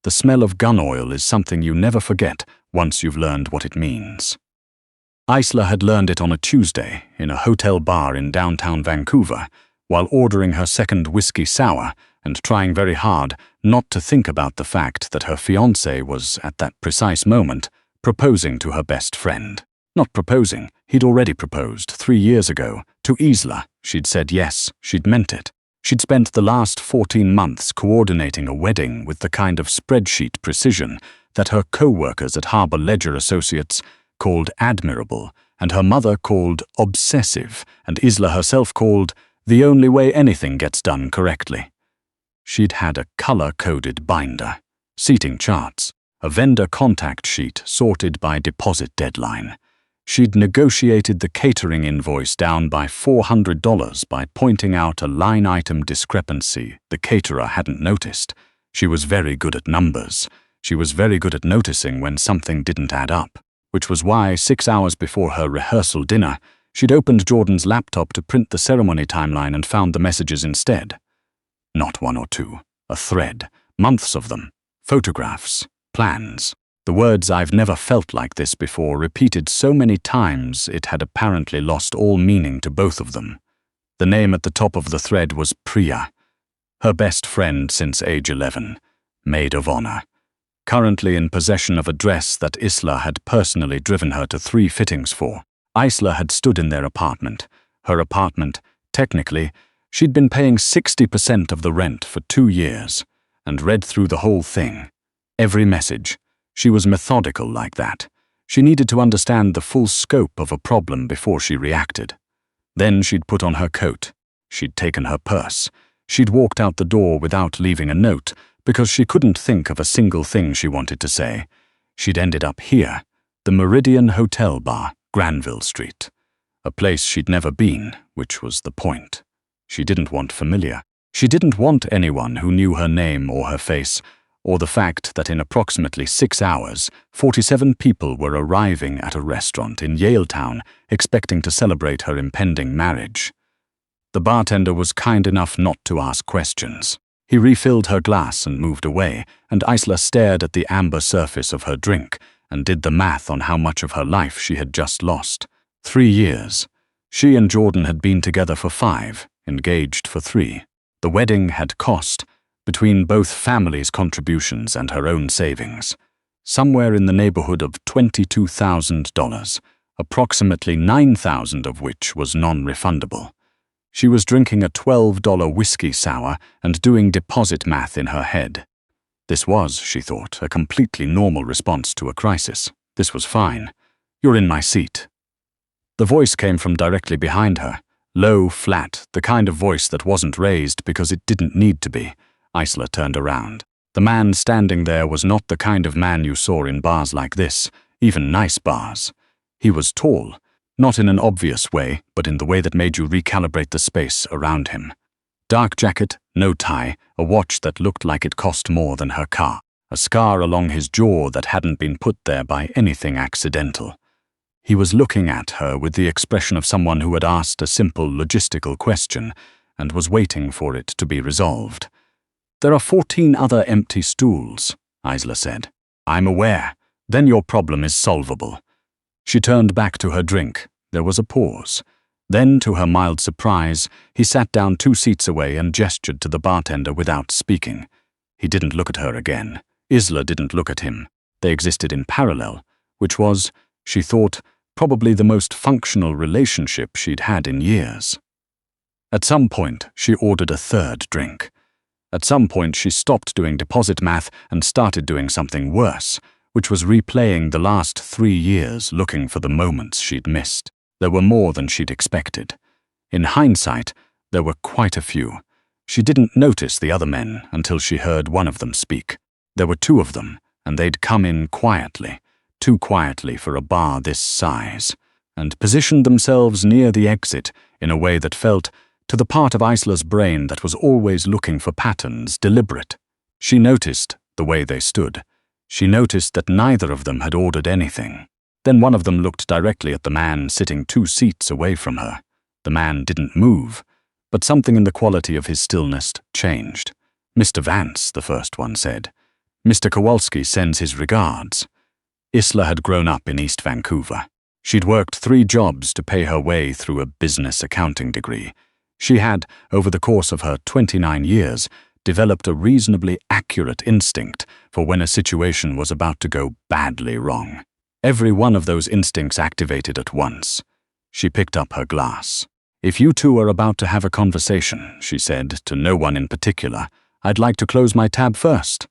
The smell of gun oil is something you never forget once you've learned what it means. Isla had learned it on a Tuesday in a hotel bar in downtown Vancouver while ordering her second whiskey sour and trying very hard not to think about the fact that her fiancé was, at that precise moment, proposing to her best friend. Not proposing, he'd already proposed 3 years ago. To Isla, she'd said yes, she'd meant it. She'd spent the last 14 months coordinating a wedding with the kind of spreadsheet precision that her co-workers at Harbour Ledger Associates called admirable, and her mother called obsessive, and Isla herself called the only way anything gets done correctly. She'd had a color-coded binder, seating charts, a vendor contact sheet sorted by deposit deadline. She'd negotiated the catering invoice down by $400 by pointing out a line-item discrepancy the caterer hadn't noticed. She was very good at numbers. She was very good at noticing when something didn't add up, which was why 6 hours before her rehearsal dinner, she'd opened Jordan's laptop to print the ceremony timeline and found the messages instead. Not one or two, a thread, months of them, photographs, plans. The words "I've never felt like this before" repeated so many times it had apparently lost all meaning to both of them. The name at the top of the thread was Priya, her best friend since age 11, maid of honor, currently in possession of a dress that Isla had personally driven her to 3 fittings for. Isla had stood in their apartment. Her apartment, technically, she'd been paying 60% of the rent for 2 years, and read through the whole thing. Every message. She was methodical like that. She needed to understand the full scope of a problem before she reacted. Then she'd put on her coat. She'd taken her purse. She'd walked out the door without leaving a note because she couldn't think of a single thing she wanted to say. She'd ended up here, the Meridian Hotel Bar, Granville Street. A place she'd never been, which was the point. She didn't want familiar. She didn't want anyone who knew her name or her face, or the fact that in approximately 6 hours, 47 people were arriving at a restaurant in Yaletown expecting to celebrate her impending marriage. The bartender was kind enough not to ask questions. He refilled her glass and moved away, and Isla stared at the amber surface of her drink and did the math on how much of her life she had just lost. 3 years. She and Jordan had been together for 5, engaged for 3. The wedding had cost, between both families' contributions and her own savings, somewhere in the neighborhood of $22,000, approximately $9,000 of which was non-refundable. She was drinking a $12 whiskey sour and doing deposit math in her head. This was, she thought, a completely normal response to a crisis. This was fine. "You're in my seat." The voice came from directly behind her, low, flat, the kind of voice that wasn't raised because it didn't need to be. Isla turned around. The man standing there was not the kind of man you saw in bars like this, even nice bars. He was tall, not in an obvious way, but in the way that made you recalibrate the space around him. Dark jacket, no tie, a watch that looked like it cost more than her car, a scar along his jaw that hadn't been put there by anything accidental. He was looking at her with the expression of someone who had asked a simple logistical question and was waiting for it to be resolved. "There are 14 other empty stools," Isla said. "I'm aware. Then your problem is solvable." She turned back to her drink. There was a pause. Then, to her mild surprise, he sat down 2 seats away and gestured to the bartender without speaking. He didn't look at her again. Isla didn't look at him. They existed in parallel, which was, she thought, probably the most functional relationship she'd had in years. At some point, she ordered a 3rd drink. At some point, she stopped doing deposit math and started doing something worse, which was replaying the last 3 years looking for the moments she'd missed. There were more than she'd expected. In hindsight, there were quite a few. She didn't notice the other men until she heard one of them speak. There were 2 of them, and they'd come in quietly, too quietly for a bar this size, and positioned themselves near the exit in a way that felt, to the part of Isla's brain that was always looking for patterns, deliberate. She noticed the way they stood. She noticed that neither of them had ordered anything. Then one of them looked directly at the man sitting 2 seats away from her. The man didn't move, but something in the quality of his stillness changed. "Mr. Vance," the first one said. Mr. Kowalski sends his regards. Isla had grown up in East Vancouver. She'd worked 3 jobs to pay her way through a business accounting degree. She had, over the course of her 29 years, developed a reasonably accurate instinct for when a situation was about to go badly wrong. Every one of those instincts activated at once. She picked up her glass. "If you two are about to have a conversation," she said to no one in particular, "I'd like to close my tab first."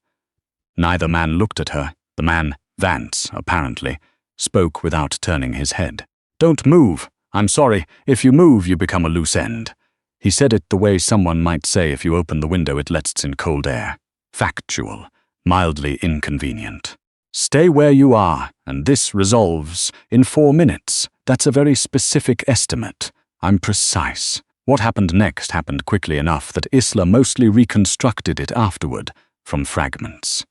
Neither man looked at her. The man, Vance, apparently, spoke without turning his head. "Don't move. I'm sorry. If you move, you become a loose end." He said it the way someone might say if you open the window it lets in cold air. Factual, mildly inconvenient. "Stay where you are, and this resolves in 4 minutes. That's a very specific estimate. I'm precise." What happened next happened quickly enough that Isla mostly reconstructed it afterward, from fragments.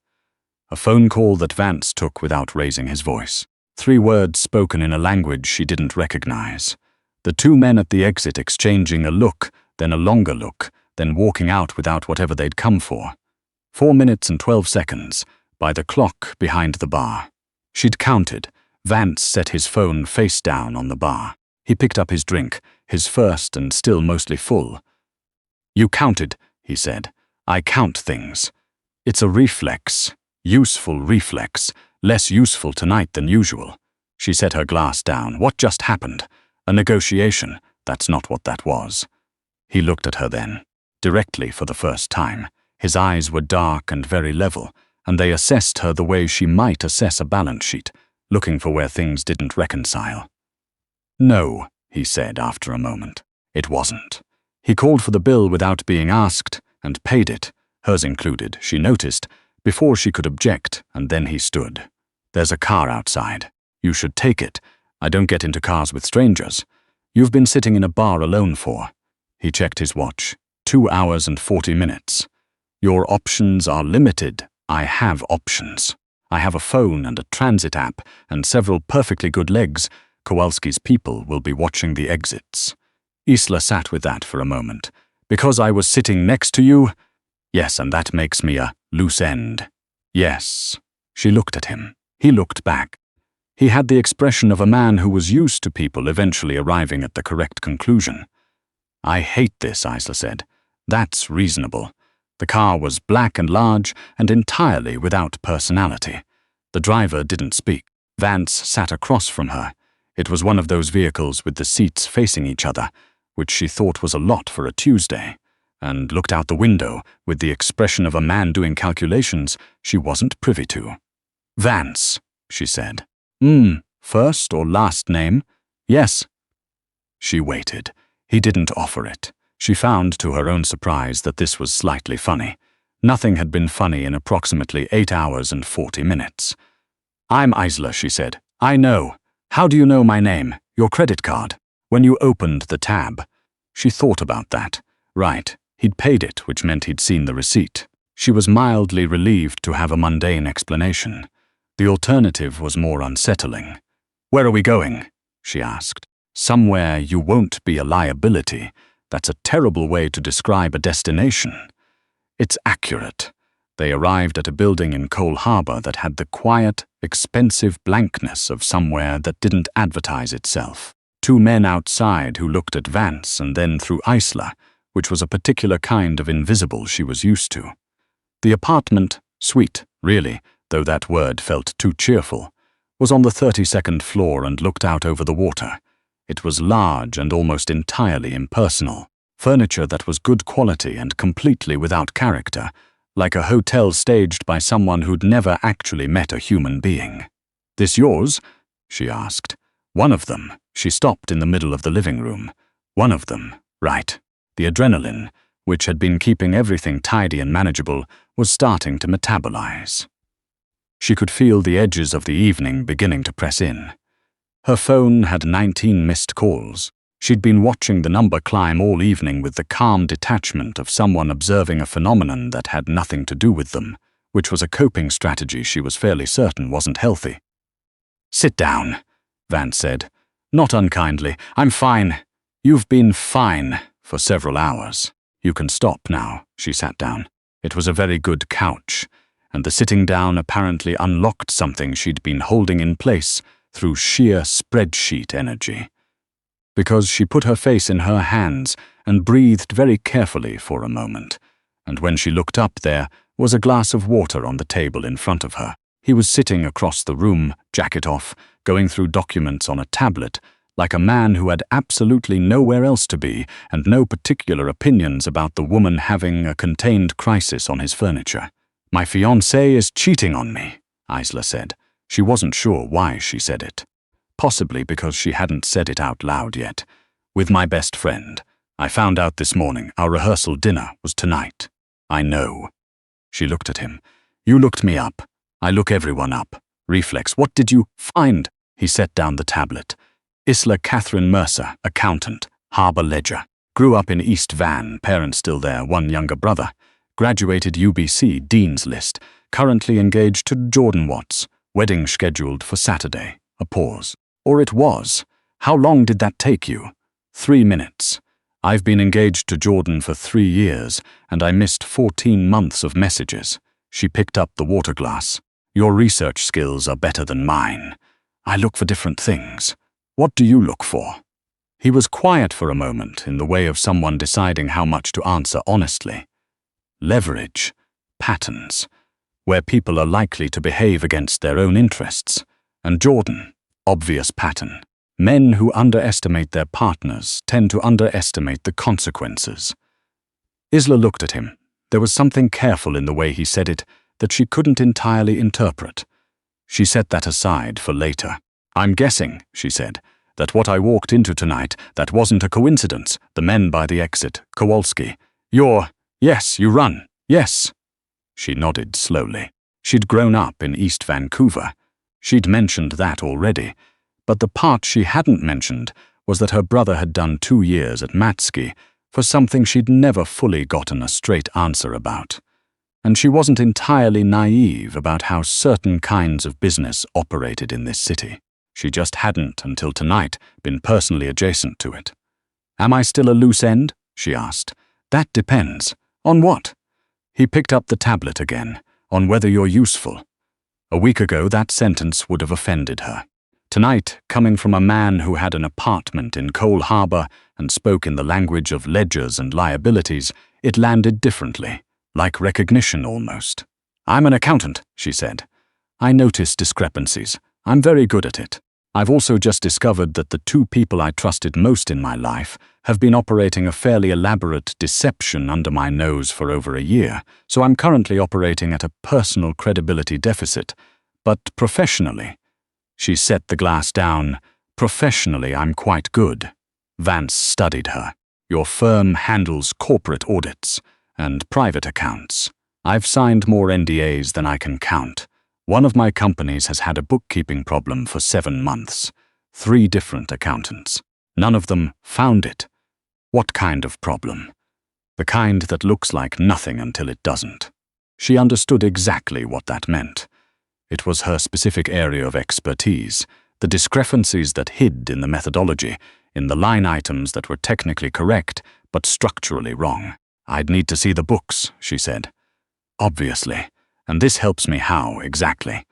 A phone call that Vance took without raising his voice. 3 words spoken in a language she didn't recognize. The 2 men at the exit exchanging a look, then a longer look, then walking out without whatever they'd come for. 4 minutes and 12 seconds, by the clock behind the bar. She'd counted. Vance set his phone face down on the bar. He picked up his drink, his first and still mostly full. "You counted," he said. "I count things. It's a reflex. Useful reflex. Less useful tonight than usual." She set her glass down. "What just happened? A negotiation. That's not what that was." He looked at her then, directly for the first time. His eyes were dark and very level, and they assessed her the way she might assess a balance sheet, looking for where things didn't reconcile. "No," he said after a moment. "It wasn't." He called for the bill without being asked, and paid it, hers included, she noticed, before she could object, and then he stood. "There's a car outside. You should take it. I don't get into cars with strangers. You've been sitting in a bar alone for—" He checked his watch. 2 hours and 40 minutes. "Your options are limited." "I have options. I have a phone and a transit app and several perfectly good legs. Kowalski's people will be watching the exits." Isla sat with that for a moment. "Because I was sitting next to you?" "Yes, and that makes me a loose end." "Yes." She looked at him. He looked back. He had the expression of a man who was used to people eventually arriving at the correct conclusion. "I hate this," Isla said. "That's reasonable." The car was black and large and entirely without personality. The driver didn't speak. Vance sat across from her. It was one of those vehicles with the seats facing each other, which she thought was a lot for a Tuesday, and looked out the window with the expression of a man doing calculations she wasn't privy to. "Vance," she said. First or last name?" "Yes." She waited. He didn't offer it. She found, to her own surprise, that this was slightly funny. Nothing had been funny in approximately 8 hours and 40 minutes. "I'm Isla," she said. "I know. How do you know my name? Your credit card. When you opened the tab." She thought about that. Right. He'd paid it, which meant he'd seen the receipt. She was mildly relieved to have a mundane explanation. The alternative was more unsettling. "Where are we going?" she asked. "Somewhere you won't be a liability." That's a terrible way to describe a destination. It's accurate. They arrived at a building in Cole Harbor that had the quiet, expensive blankness of somewhere that didn't advertise itself. 2 men outside who looked at Vance and then through Isla, which was a particular kind of invisible she was used to. The apartment, sweet, really, though that word felt too cheerful, was on the 32nd floor and looked out over the water. It was large and almost entirely impersonal. Furniture that was good quality and completely without character, like a hotel staged by someone who'd never actually met a human being. "This yours?" she asked. "One of them." She stopped in the middle of the living room. "One of them, right." The adrenaline, which had been keeping everything tidy and manageable, was starting to metabolize. She could feel the edges of the evening beginning to press in. Her phone had 19 missed calls. She'd been watching the number climb all evening with the calm detachment of someone observing a phenomenon that had nothing to do with them, which was a coping strategy she was fairly certain wasn't healthy. "Sit down," Vance said. "Not unkindly. I'm fine. You've been fine for several hours. You can stop now." She sat down. It was a very good couch, and the sitting down apparently unlocked something she'd been holding in place through sheer spreadsheet energy. Because she put her face in her hands and breathed very carefully for a moment, and when she looked up there was a glass of water on the table in front of her. He was sitting across the room, jacket off, going through documents on a tablet, like a man who had absolutely nowhere else to be and no particular opinions about the woman having a contained crisis on his furniture. "My fiancé is cheating on me," Isla said. She wasn't sure why she said it. Possibly because she hadn't said it out loud yet. "With my best friend. I found out this morning our rehearsal dinner was tonight." "I know." She looked at him. "You looked me up. I look everyone up." Reflex. "What did you find?" He set down the tablet. Isla Mercer, accountant, Harbour Ledger. Grew up in East Van, parents still there, one younger brother. Graduated UBC, Dean's List. Currently engaged to Jordan Watts. Wedding scheduled for Saturday. A pause. "Or it was. How long did that take you?" 3 minutes. "I've been engaged to Jordan for 3 years, and I missed 14 months of messages." She picked up the water glass. "Your research skills are better than mine. I look for different things. What do you look for?" He was quiet for a moment, in the way of someone deciding how much to answer honestly. "Leverage. Patterns. Where people are likely to behave against their own interests. And Jordan. Obvious pattern. Men who underestimate their partners tend to underestimate the consequences." Isla looked at him. There was something careful in the way he said it that she couldn't entirely interpret. She set that aside for later. "I'm guessing," she said, "that what I walked into tonight, that wasn't a coincidence. The men by the exit, Kowalski. Yes, you run. Yes." She nodded slowly. She'd grown up in East Vancouver. She'd mentioned that already, but the part she hadn't mentioned was that her brother had done 2 years at Matsky for something she'd never fully gotten a straight answer about. And she wasn't entirely naive about how certain kinds of business operated in this city. She just hadn't, until tonight, been personally adjacent to it. "Am I still a loose end?" she asked. "That depends. On what?" He picked up the tablet again. "On whether you're useful." A week ago, that sentence would have offended her. Tonight, coming from a man who had an apartment in Cole Harbour and spoke in the language of ledgers and liabilities, it landed differently, like recognition almost. "I'm an accountant," she said. "I notice discrepancies. I'm very good at it. I've also just discovered that the 2 people I trusted most in my life have been operating a fairly elaborate deception under my nose for over a year, so I'm currently operating at a personal credibility deficit. But professionally," she set the glass down, "professionally I'm quite good." Vance studied her. "Your firm handles corporate audits and private accounts. I've signed more NDAs than I can count. One of my companies has had a bookkeeping problem for 7 months. 3 different accountants. None of them found it." "What kind of problem?" "The kind that looks like nothing until it doesn't." She understood exactly what that meant. It was her specific area of expertise, the discrepancies that hid in the methodology, in the line items that were technically correct but structurally wrong. "I'd need to see the books," she said. "Obviously. And this helps me how, exactly?"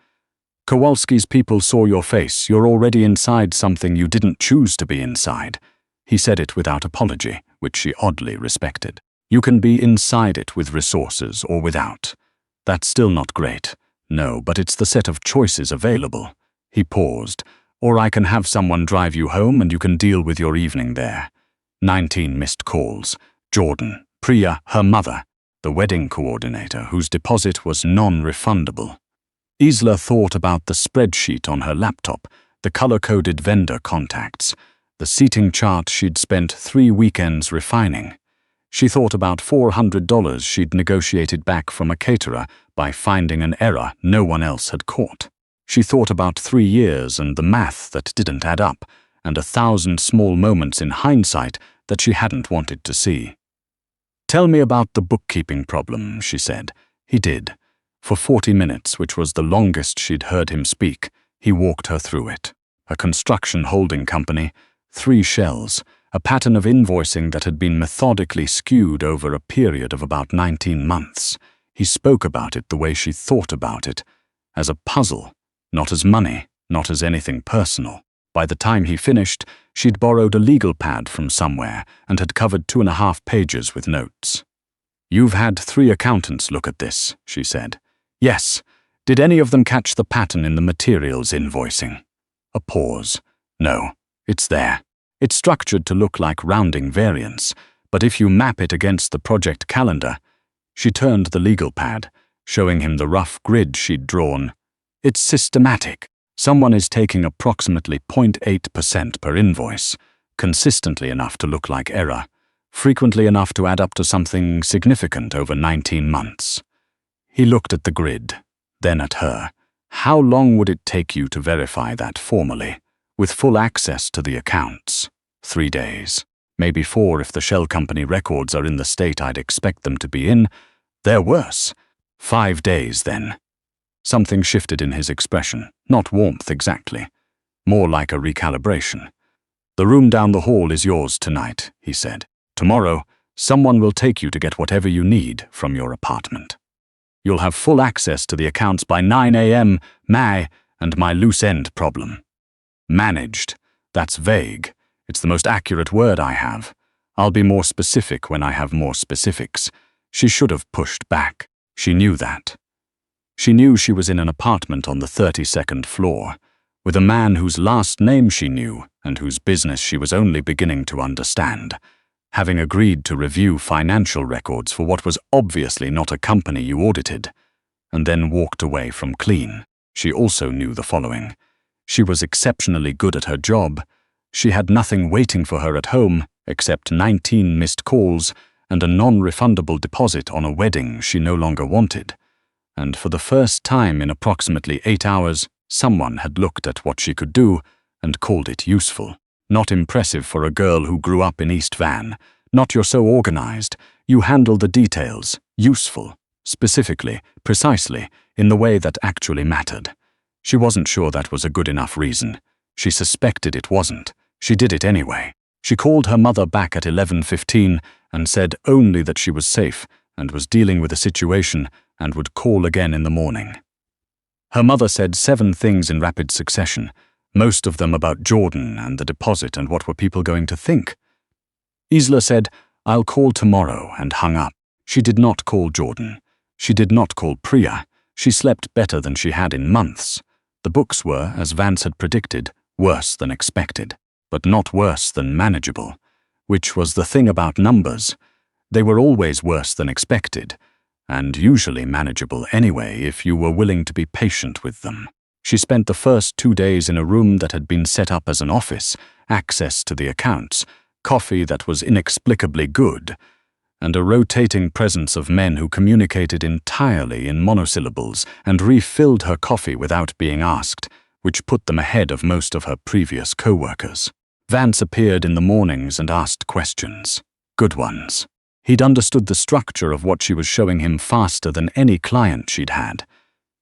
"Kowalski's people saw your face. You're already inside something you didn't choose to be inside." He said it without apology, which she oddly respected. "You can be inside it with resources or without. That's still not great. No, but it's the set of choices available." He paused. "Or I can have someone drive you home and you can deal with your evening there." 19 missed calls. Jordan, Priya, her mother, the wedding coordinator whose deposit was non-refundable. Isla thought about the spreadsheet on her laptop, the color-coded vendor contacts, the seating chart she'd spent 3 weekends refining. She thought about $400 she'd negotiated back from a caterer by finding an error no one else had caught. She thought about 3 years and the math that didn't add up, and 1,000 small moments in hindsight that she hadn't wanted to see. "Tell me about the bookkeeping problem," she said. He did. For 40 minutes, which was the longest she'd heard him speak, he walked her through it. A construction holding company, 3 shells, a pattern of invoicing that had been methodically skewed over a period of about 19 months. He spoke about it the way she thought about it, as a puzzle, not as money, not as anything personal. By the time he finished, she'd borrowed a legal pad from somewhere and had covered 2.5 pages with notes. "You've had 3 accountants look at this," she said. "Yes. Did any of them catch the pattern in the materials invoicing?" A pause. "No. It's there. It's structured to look like rounding variance, but if you map it against the project calendar..." She turned the legal pad, showing him the rough grid she'd drawn. "It's systematic. Someone is taking approximately 0.8% per invoice, consistently enough to look like error, frequently enough to add up to something significant over 19 months. He looked at the grid, then at her. "How long would it take you to verify that formally, with full access to the accounts?" 3 days. Maybe 4 if the shell company records are in the state I'd expect them to be in. They're worse. 5 days, then. Something shifted in his expression, not warmth exactly, more like a recalibration. "The room down the hall is yours tonight," he said. "Tomorrow, someone will take you to get whatever you need from your apartment. You'll have full access to the accounts by 9 a.m., and my loose end problem." Managed. That's vague. It's the most accurate word I have. I'll be more specific when I have more specifics. She should have pushed back. She knew that. She knew she was in an apartment on the 32nd floor, with a man whose last name she knew and whose business she was only beginning to understand, having agreed to review financial records for what was obviously not a company you audited, and then walked away from clean. She also knew the following. She was exceptionally good at her job. She had nothing waiting for her at home except 19 missed calls and a non-refundable deposit on a wedding she no longer wanted. And for the first time in approximately 8 hours, someone had looked at what she could do and called it useful. Not impressive for a girl who grew up in East Van. Not "you're so organized, you handle the details." Useful. Specifically, precisely, in the way that actually mattered. She wasn't sure that was a good enough reason. She suspected it wasn't. She did it anyway. She called her mother back at 11:15 and said only that she was safe and was dealing with a situation and would call again in the morning. Her mother said 7 things in rapid succession, most of them about Jordan and the deposit and what were people going to think. Isla said, "I'll call tomorrow," and hung up. She did not call Jordan. She did not call Priya. She slept better than she had in months. The books were, as Vance had predicted, worse than expected, but not worse than manageable, which was the thing about numbers. They were always worse than expected, and usually manageable anyway if you were willing to be patient with them. She spent the first 2 days in a room that had been set up as an office, access to the accounts, coffee that was inexplicably good, and a rotating presence of men who communicated entirely in monosyllables and refilled her coffee without being asked, which put them ahead of most of her previous co-workers. Vance appeared in the mornings and asked questions. Good ones. He'd understood the structure of what she was showing him faster than any client she'd had,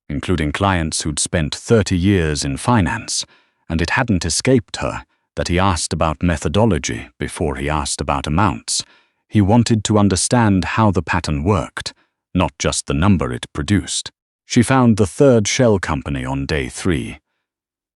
including clients who'd spent 30 years in finance, and it hadn't escaped her that he asked about methodology before he asked about amounts. He wanted to understand how the pattern worked, not just the number it produced. She found the 3rd shell company on day 3.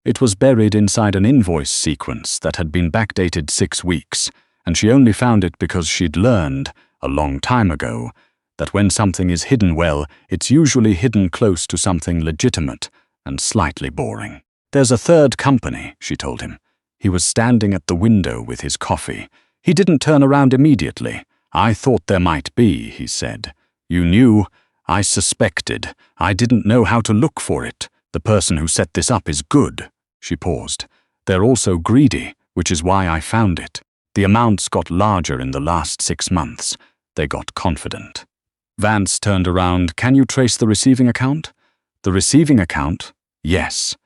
It was buried inside an invoice sequence that had been backdated 6 weeks, and she only found it because she'd learned, a long time ago, that when something is hidden well, it's usually hidden close to something legitimate and slightly boring. "There's a 3rd company," she told him. He was standing at the window with his coffee. He didn't turn around immediately. "I thought there might be," he said. "You knew. I suspected. I didn't know how to look for it. The person who set this up is good." She paused. "They're also greedy, which is why I found it. The amounts got larger in the last 6 months. They got confident." Vance turned around. "Can you trace the receiving account?" "The receiving account? Yes.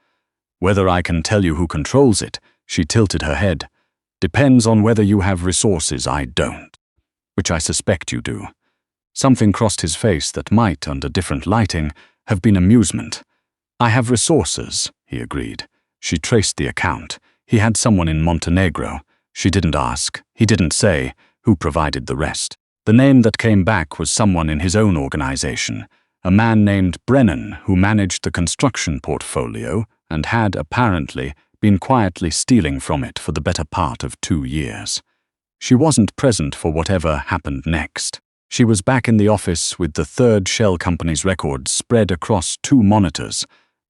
Whether I can tell you who controls it," she tilted her head, "depends on whether you have resources I don't, which I suspect you do." Something crossed his face that might, under different lighting, have been amusement. "I have resources," he agreed. She traced the account. He had someone in Montenegro. She didn't ask. He didn't say who provided the rest. The name that came back was someone in his own organization, a man named Brennan who managed the construction portfolio and had, apparently, been quietly stealing from it for the better part of 2 years. She wasn't present for whatever happened next. She was back in the office with the third shell company's records spread across 2 monitors,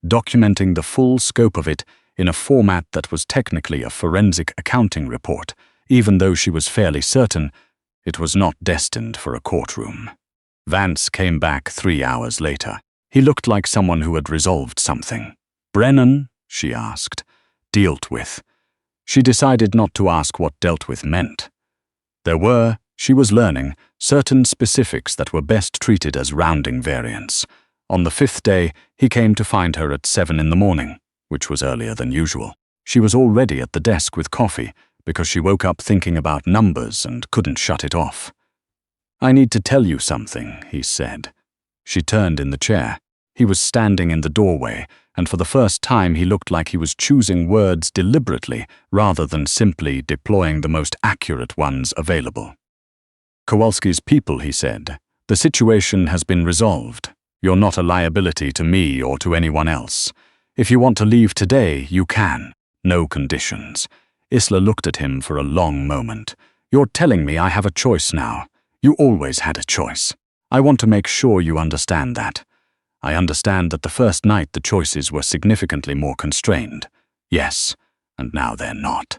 documenting the full scope of it in a format that was technically a forensic accounting report, even though she was fairly certain it was not destined for a courtroom. Vance came back 3 hours later. He looked like someone who had resolved something. "Brennan?" she asked. "Dealt with." She decided not to ask what dealt with meant. There were, she was learning, certain specifics that were best treated as rounding variants. On the 5th day, he came to find her at 7 in the morning, which was earlier than usual. She was already at the desk with coffee, because she woke up thinking about numbers and couldn't shut it off. "I need to tell you something," he said. She turned in the chair. He was standing in the doorway, and for the first time he looked like he was choosing words deliberately rather than simply deploying the most accurate ones available. "Kowalski's people," he said. "The situation has been resolved. You're not a liability to me or to anyone else. If you want to leave today, you can. No conditions." Isla looked at him for a long moment. "You're telling me I have a choice now. You always had a choice. I want to make sure you understand that. I understand that the first night the choices were significantly more constrained. Yes, and now they're not."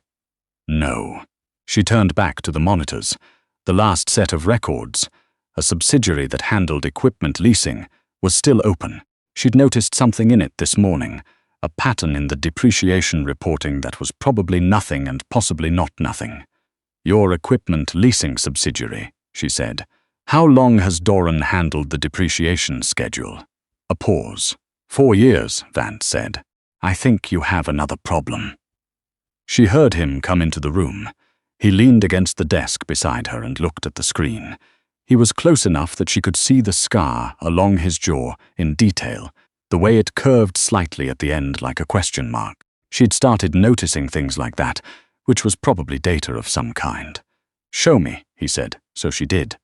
"No." She turned back to the monitors. The last set of records, a subsidiary that handled equipment leasing, was still open. She'd noticed something in it this morning, a pattern in the depreciation reporting that was probably nothing and possibly not nothing. "Your equipment leasing subsidiary," she said. "How long has Doran handled the depreciation schedule?" A pause. 4 years, Vance said. "I think you have another problem." She heard him come into the room. He leaned against the desk beside her and looked at the screen. He was close enough that she could see the scar along his jaw in detail, the way it curved slightly at the end like a question mark. She'd started noticing things like that, which was probably data of some kind. "Show me," he said, so she did.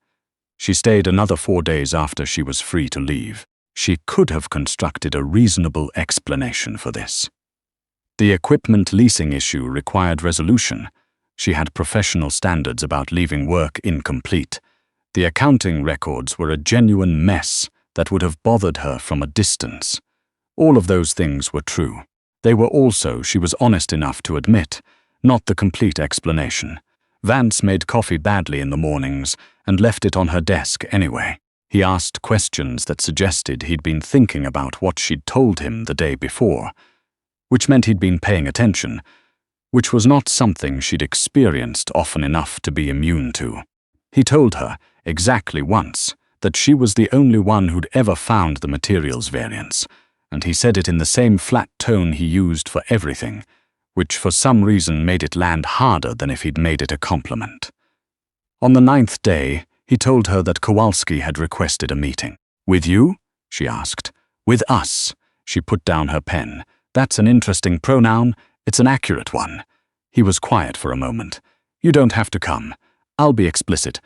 She stayed another 4 days after she was free to leave. She could have constructed a reasonable explanation for this. The equipment leasing issue required resolution. She had professional standards about leaving work incomplete. The accounting records were a genuine mess that would have bothered her from a distance. All of those things were true. They were also, she was honest enough to admit, not the complete explanation. Vance made coffee badly in the mornings and left it on her desk anyway. He asked questions that suggested he'd been thinking about what she'd told him the day before, which meant he'd been paying attention, which was not something she'd experienced often enough to be immune to. He told her, exactly once, that she was the only one who'd ever found the materials variance, and he said it in the same flat tone he used for everything, which for some reason made it land harder than if he'd made it a compliment. On the 9th day, he told her that Kowalski had requested a meeting. "With you?" she asked. "With us." She put down her pen. "That's an interesting pronoun. It's an accurate one." He was quiet for a moment. "You don't have to come. I'll be explicit.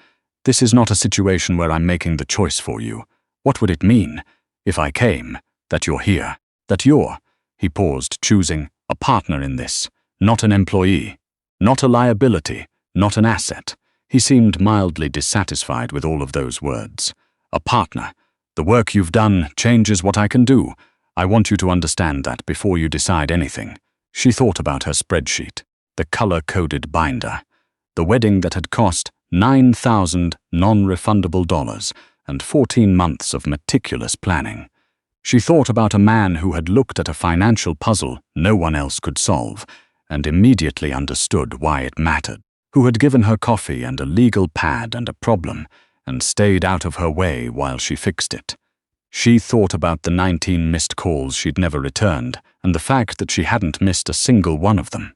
This is not a situation where I'm making the choice for you. What would it mean, if I came, that you're here, that you're," he paused, choosing, "a partner in this, not an employee, not a liability, not an asset." He seemed mildly dissatisfied with all of those words. "A partner. The work you've done changes what I can do. I want you to understand that before you decide anything." She thought about her spreadsheet, the color-coded binder, the wedding that had cost $9,000 non-refundable dollars and 14 months of meticulous planning. She thought about a man who had looked at a financial puzzle no one else could solve and immediately understood why it mattered, who had given her coffee and a legal pad and a problem and stayed out of her way while she fixed it. She thought about the 19 missed calls she'd never returned and the fact that she hadn't missed a single one of them.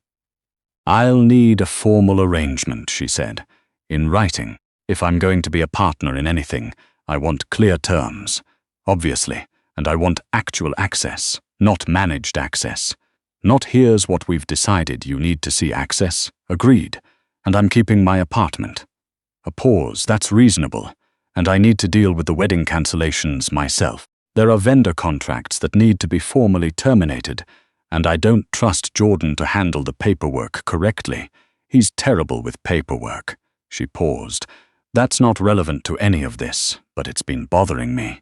"I'll need a formal arrangement," she said, "in writing. If I'm going to be a partner in anything, I want clear terms, obviously, and I want actual access, not managed access. Not here's what we've decided, you need to see access, agreed, and I'm keeping my apartment." A pause, that's reasonable. And I need to deal with the wedding cancellations myself. There are vendor contracts that need to be formally terminated, and I don't trust Jordan to handle the paperwork correctly. He's terrible with paperwork. She paused. That's not relevant to any of this, but it's been bothering me.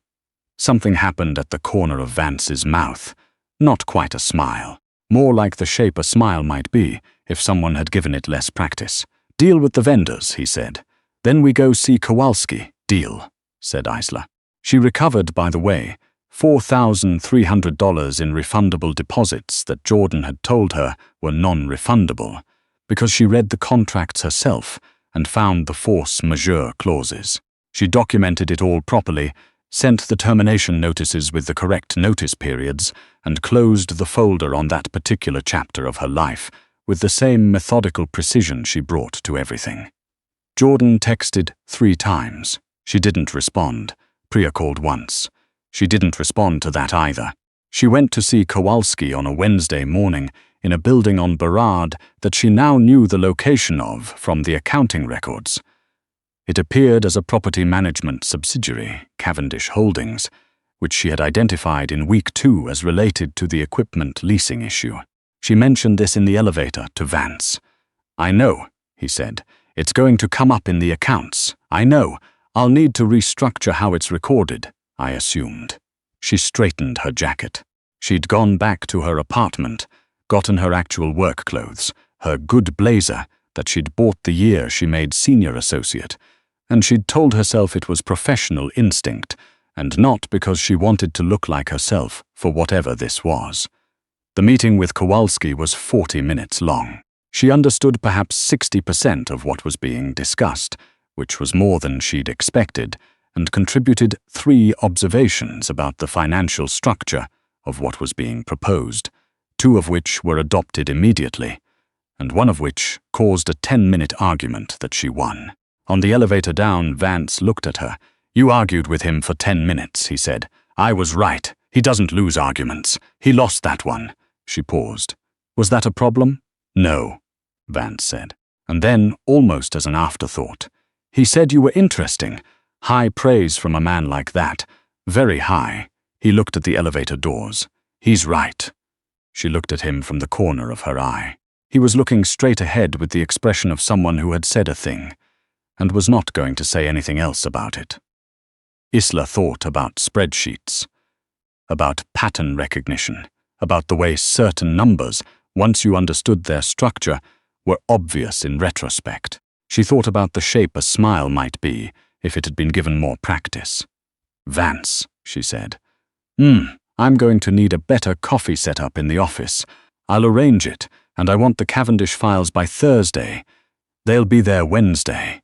Something happened at the corner of Vance's mouth. Not quite a smile. More like the shape a smile might be if someone had given it less practice. Deal with the vendors, he said. Then we go see Kowalski. Deal, said Isla. She recovered, by the way, $4,300 in refundable deposits that Jordan had told her were non-refundable, because she read the contracts herself and found the force majeure clauses. She documented it all properly, sent the termination notices with the correct notice periods, and closed the folder on that particular chapter of her life with the same methodical precision she brought to everything. Jordan texted 3 times. She didn't respond. Priya called once. She didn't respond to that either. She went to see Kowalski on a Wednesday morning in a building on Burrard that she now knew the location of from the accounting records. It appeared as a property management subsidiary, Cavendish Holdings, which she had identified in week 2 as related to the equipment leasing issue. She mentioned this in the elevator to Vance. "I know," he said. "It's going to come up in the accounts. I know. I'll need to restructure how it's recorded, I assumed." She straightened her jacket. She'd gone back to her apartment, gotten her actual work clothes, her good blazer that she'd bought the year she made senior associate, and she'd told herself it was professional instinct, and not because she wanted to look like herself for whatever this was. The meeting with Kowalski was 40 minutes long. She understood perhaps 60% of what was being discussed, which was more than she'd expected, and contributed 3 observations about the financial structure of what was being proposed, 2 of which were adopted immediately, and 1 of which caused a 10-minute argument that she won. On the elevator down, Vance looked at her. "You argued with him for 10 minutes, he said. "I was right. He doesn't lose arguments. He lost that one." She paused. "Was that a problem?" "No," Vance said. And then, almost as an afterthought, "He said you were interesting. High praise from a man like that. Very high." He looked at the elevator doors. "He's right." She looked at him from the corner of her eye. He was looking straight ahead with the expression of someone who had said a thing, and was not going to say anything else about it. Isla thought about spreadsheets, about pattern recognition, about the way certain numbers, once you understood their structure, were obvious in retrospect. She thought about the shape a smile might be if it had been given more practice. "Vance," she said. I'm going to need a better coffee setup in the office. I'll arrange it, and I want the Cavendish files by Thursday. They'll be there Wednesday."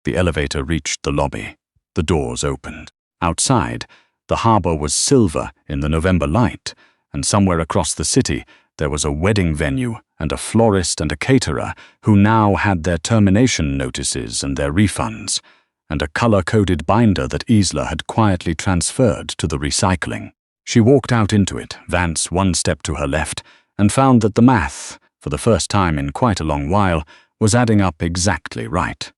The elevator reached the lobby. The doors opened. Outside, the harbor was silver in the November light, and somewhere across the city there was a wedding venue and a florist and a caterer who now had their termination notices and their refunds, and a color-coded binder that Isla had quietly transferred to the recycling. She walked out into it, Vance 1 step to her left, and found that the math, for the first time in quite a long while, was adding up exactly right.